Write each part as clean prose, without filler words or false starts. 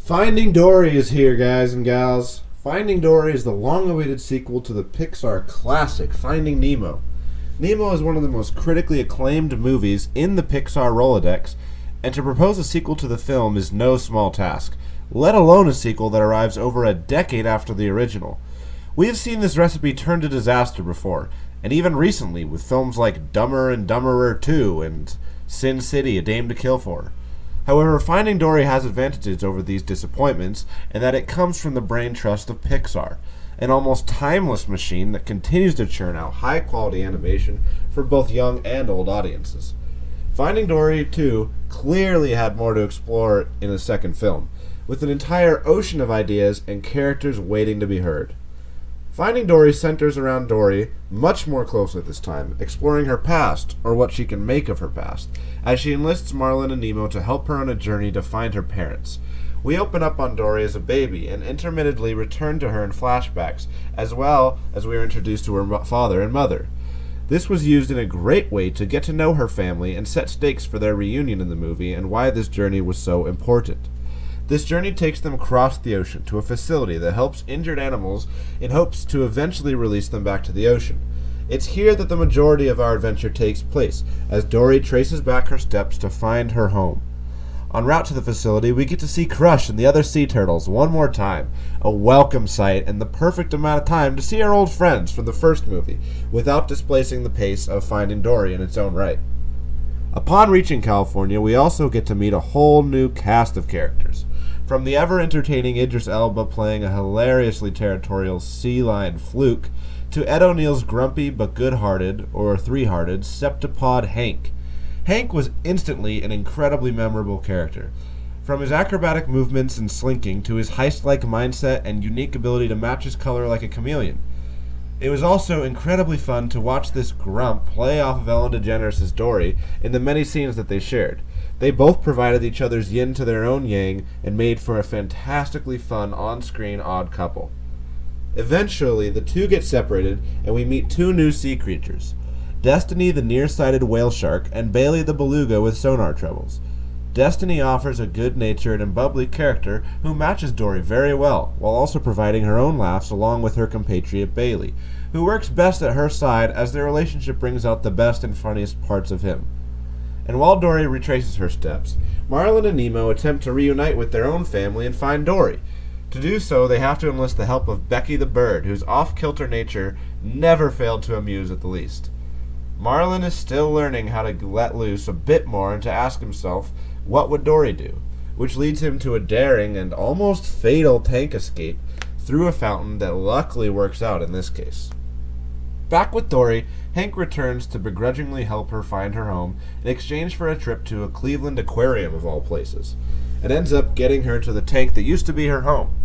Finding Dory is here, guys and gals. Finding Dory is the long-awaited sequel to the Pixar classic Finding Nemo. Nemo is one of the most critically acclaimed movies in the Pixar Rolodex, and to propose a sequel to the film is no small task, let alone a sequel that arrives over a decade after the original. We have seen this recipe turn to disaster before, and even recently with films like Dumber and Dumberer 2 and Sin City, A Dame to Kill For. However, Finding Dory has advantages over these disappointments in that it comes from the brain trust of Pixar, an almost timeless machine that continues to churn out high-quality animation for both young and old audiences. Finding Dory 2 clearly had more to explore in a second film, with an entire ocean of ideas and characters waiting to be heard. Finding Dory centers around Dory much more closely this time, exploring her past, or what she can make of her past, as she enlists Marlin and Nemo to help her on a journey to find her parents. We open up on Dory as a baby and intermittently return to her in flashbacks, as well as we are introduced to her father and mother. This was used in a great way to get to know her family and set stakes for their reunion in the movie and why this journey was so important. This journey takes them across the ocean to a facility that helps injured animals in hopes to eventually release them back to the ocean. It's here that the majority of our adventure takes place, as Dory traces back her steps to find her home. En route to the facility, we get to see Crush and the other sea turtles one more time, a welcome sight and the perfect amount of time to see our old friends from the first movie, without displacing the pace of Finding Dory in its own right. Upon reaching California, we also get to meet a whole new cast of characters. From the ever-entertaining Idris Elba playing a hilariously territorial sea lion Fluke, to Ed O'Neill's grumpy but good-hearted, or three-hearted, septipod Hank. Hank was instantly an incredibly memorable character. From his acrobatic movements and slinking to his heist-like mindset and unique ability to match his color like a chameleon. It was also incredibly fun to watch this grump play off of Ellen DeGeneres' Dory in the many scenes that they shared. They both provided each other's yin to their own yang and made for a fantastically fun on-screen odd couple. Eventually, the two get separated and we meet two new sea creatures. Destiny the nearsighted whale shark and Bailey the beluga with sonar troubles. Destiny offers a good-natured and bubbly character who matches Dory very well, while also providing her own laughs along with her compatriot Bailey, who works best at her side as their relationship brings out the best and funniest parts of him. And while Dory retraces her steps, Marlin and Nemo attempt to reunite with their own family and find Dory. To do so, they have to enlist the help of Becky the bird, whose off-kilter nature never failed to amuse at the least. Marlin is still learning how to let loose a bit more and to ask himself, what would Dory do? Which leads him to a daring and almost fatal tank escape through a fountain that luckily works out in this case. Back with Dory, Hank returns to begrudgingly help her find her home in exchange for a trip to a Cleveland aquarium of all places, and ends up getting her to the tank that used to be her home.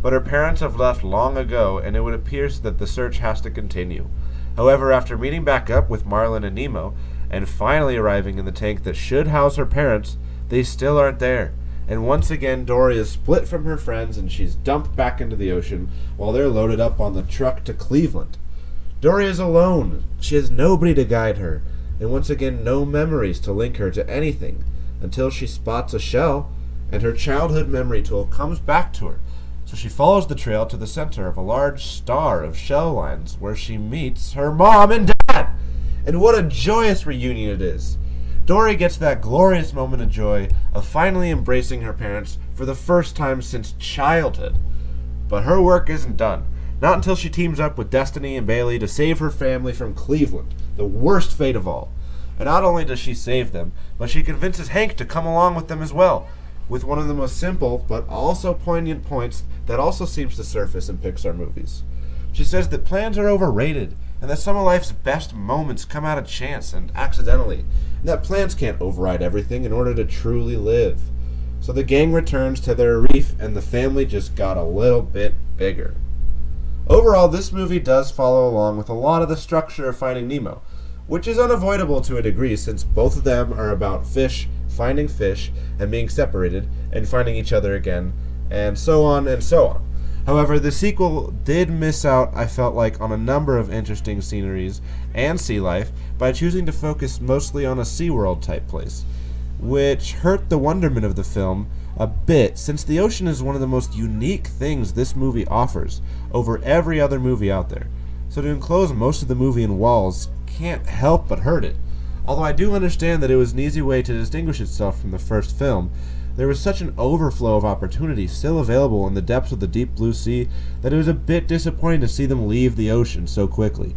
But her parents have left long ago, and it would appear that the search has to continue. However, after meeting back up with Marlin and Nemo, and finally arriving in the tank that should house her parents, they still aren't there. And once again, Dory is split from her friends and she's dumped back into the ocean while they're loaded up on the truck to Cleveland. Dory is alone. She has nobody to guide her, and once again no memories to link her to anything, until she spots a shell, and her childhood memory tool comes back to her. So she follows the trail to the center of a large star of shell lines where she meets her mom and dad. And what a joyous reunion it is. Dory gets that glorious moment of joy of finally embracing her parents for the first time since childhood. But her work isn't done. Not until she teams up with Destiny and Bailey to save her family from Cleveland, the worst fate of all. And not only does she save them, but she convinces Hank to come along with them as well, with one of the most simple but also poignant points that also seems to surface in Pixar movies. She says that plans are overrated, and that some of life's best moments come out of chance and accidentally, and that plans can't override everything in order to truly live. So the gang returns to their reef, and the family just got a little bit bigger. Overall, this movie does follow along with a lot of the structure of Finding Nemo, which is unavoidable to a degree since both of them are about fish, finding fish, and being separated, and finding each other again, and so on and so on. However, the sequel did miss out, I felt like, on a number of interesting sceneries and sea life by choosing to focus mostly on a SeaWorld type place, which hurt the wonderment of the film a bit, since the ocean is one of the most unique things this movie offers over every other movie out there. So to enclose most of the movie in walls can't help but hurt it. Although I do understand that it was an easy way to distinguish itself from the first film, there was such an overflow of opportunity still available in the depths of the deep blue sea that it was a bit disappointing to see them leave the ocean so quickly.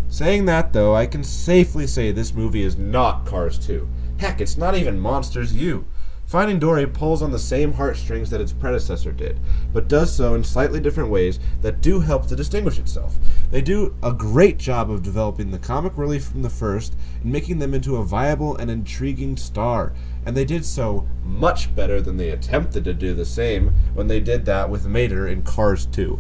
Saying that, though, I can safely say this movie is not Cars 2. Heck, it's not even Monsters U. Finding Dory pulls on the same heartstrings that its predecessor did, but does so in slightly different ways that do help to distinguish itself. They do a great job of developing the comic relief from the first and making them into a viable and intriguing star, and they did so much better than they attempted to do the same when they did that with Mater in Cars 2.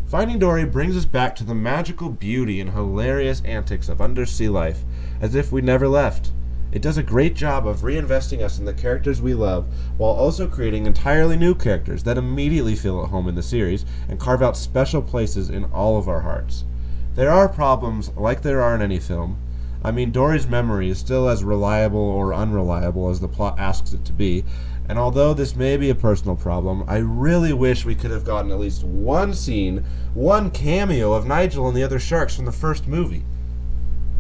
Finding Dory brings us back to the magical beauty and hilarious antics of undersea life, as if we never left. It does a great job of reinvesting us in the characters we love, while also creating entirely new characters that immediately feel at home in the series and carve out special places in all of our hearts. There are problems, like there are in any film. I mean, Dory's memory is still as reliable or unreliable as the plot asks it to be, and although this may be a personal problem, I really wish we could have gotten at least one scene, one cameo of Nigel and the other sharks from the first movie.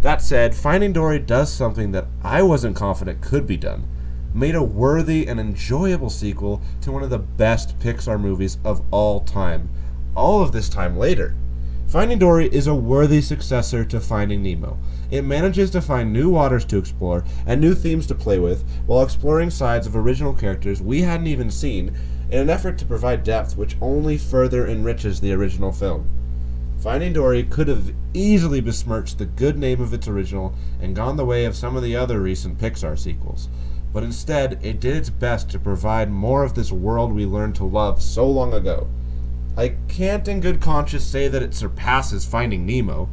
That said, Finding Dory does something that I wasn't confident could be done. Made a worthy and enjoyable sequel to one of the best Pixar movies of all time. All of this time later. Finding Dory is a worthy successor to Finding Nemo. It manages to find new waters to explore and new themes to play with while exploring sides of original characters we hadn't even seen in an effort to provide depth which only further enriches the original film. Finding Dory could have easily besmirched the good name of its original and gone the way of some of the other recent Pixar sequels, but instead it did its best to provide more of this world we learned to love so long ago. I can't in good conscience say that it surpasses Finding Nemo,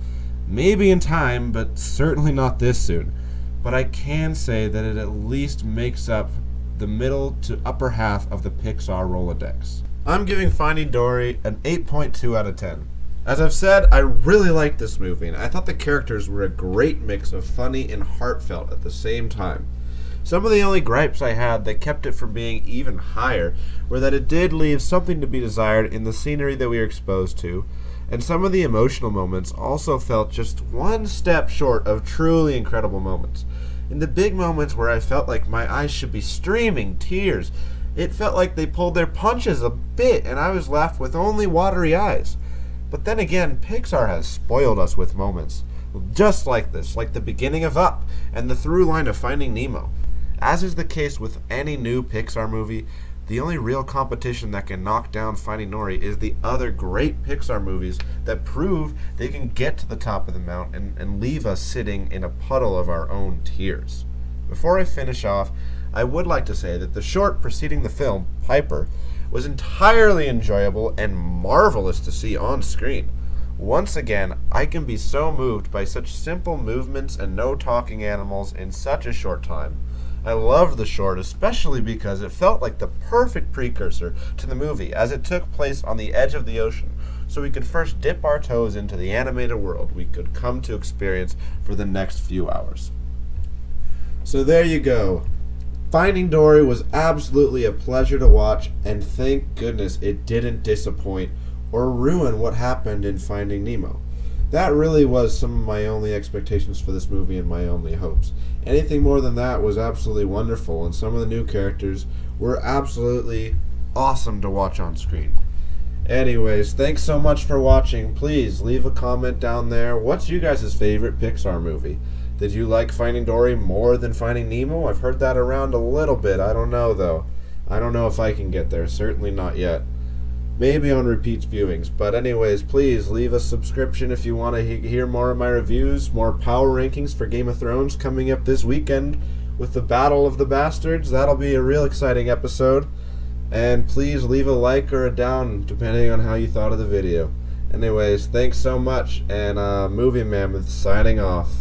maybe in time, but certainly not this soon, but I can say that it at least makes up the middle to upper half of the Pixar Rolodex. I'm giving Finding Dory an 8.2 out of 10. As I've said, I really liked this movie, and I thought the characters were a great mix of funny and heartfelt at the same time. Some of the only gripes I had that kept it from being even higher were that it did leave something to be desired in the scenery that we were exposed to, and some of the emotional moments also felt just one step short of truly incredible moments. In the big moments where I felt like my eyes should be streaming tears, it felt like they pulled their punches a bit and I was left with only watery eyes. But then again, Pixar has spoiled us with moments just like this, like the beginning of Up and the through line of Finding Nemo. As is the case with any new Pixar movie, the only real competition that can knock down Finding Dory is the other great Pixar movies that prove they can get to the top of the mountain and leave us sitting in a puddle of our own tears. Before I finish off, I would like to say that the short preceding the film, Piper, was entirely enjoyable and marvelous to see on screen. Once again, I can be so moved by such simple movements and no talking animals in such a short time. I loved the short, especially because it felt like the perfect precursor to the movie, as it took place on the edge of the ocean, so we could first dip our toes into the animated world we could come to experience for the next few hours. So there you go. Finding Dory was absolutely a pleasure to watch, and thank goodness it didn't disappoint or ruin what happened in Finding Nemo. That really was some of my only expectations for this movie and my only hopes. Anything more than that was absolutely wonderful, and some of the new characters were absolutely awesome to watch on screen. Anyways, thanks so much for watching. Please leave a comment down there. What's you guys' favorite Pixar movie? Did you like Finding Dory more than Finding Nemo? I've heard that around a little bit. I don't know, though. I don't know if I can get there. Certainly not yet. Maybe on repeat viewings. But anyways, please leave a subscription if you want to hear more of my reviews, more power rankings for Game of Thrones coming up this weekend with the Battle of the Bastards. That'll be a real exciting episode. And please leave a like or a down, depending on how you thought of the video. Anyways, thanks so much, and Movie Mammoth signing off.